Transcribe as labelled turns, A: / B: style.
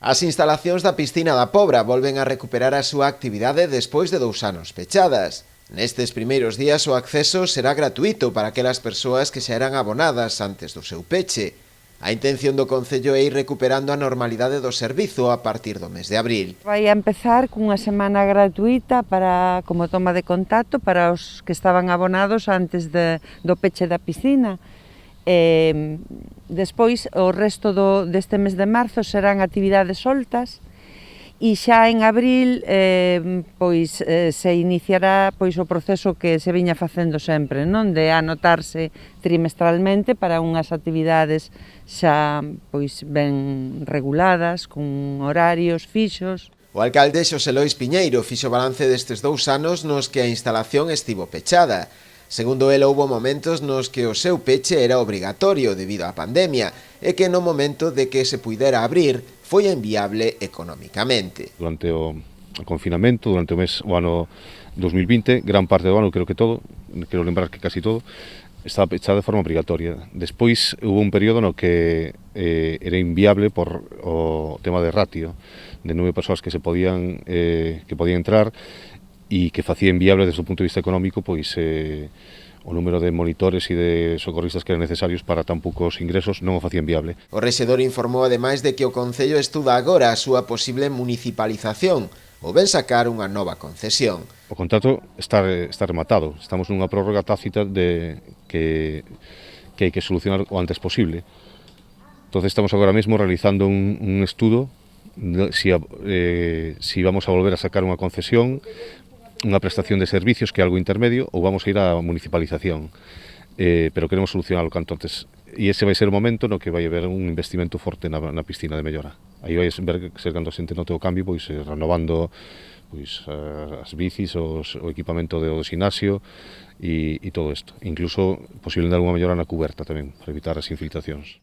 A: As instalacións da piscina da Pobra volven a recuperar a súa actividade despois de 2 anos pechadas. Nestes primeiros días o acceso será gratuito para aquelas persoas que xa eran abonadas antes do seu peche. A intención do Concello é ir recuperando a normalidade do servizo a partir do mes de abril.
B: Vai a empezar cunha semana gratuita como toma de contacto para os que estaban abonados antes do peche da piscina. Despois, o resto deste mes de marzo serán actividades soltas e xa en abril se iniciará o proceso que se viña facendo sempre, non? De anotarse trimestralmente para unhas actividades xa ben reguladas, con horarios fixos.
A: O alcalde Xosé Lois Piñeiro fixo balance destes 2 anos nos que a instalación estivo pechada. Segundo el, houbo momentos nos que o seu peche era obrigatorio debido á pandemia e que no momento de que se puidera abrir foi inviable economicamente.
C: Durante o confinamento, durante o ano 2020, gran parte do ano, creo lembrar que casi todo, estaba pechada de forma obrigatoria. Despois hubo un período no que era inviable por o tema de ratio, de 9 persoas que podían entrar, e que facía inviable desde o punto de vista económico o número de monitores e de socorristas que eran necesarios para tan poucos ingresos non o facía inviable.
A: O rexedor informou ademais de que o Concello estuda agora a súa posible municipalización ou ben sacar unha nova concesión.
C: O contrato está rematado, estamos nunha prórroga tácita que hai que solucionar o antes posible. Entón estamos agora mesmo realizando un estudo si vamos a volver a sacar unha concesión, unha prestación de servicios que é algo intermedio, ou vamos a ir á municipalización, pero queremos solucionarlo canto antes, e ese vai ser o momento no que vai haber un investimento forte na piscina de mellora. Aí vai ser cando a xente note o cambio, renovando as bicis, o equipamento do xinasio e todo isto, incluso posible dar unha mellora na cuberta tamén, para evitar as infiltracións.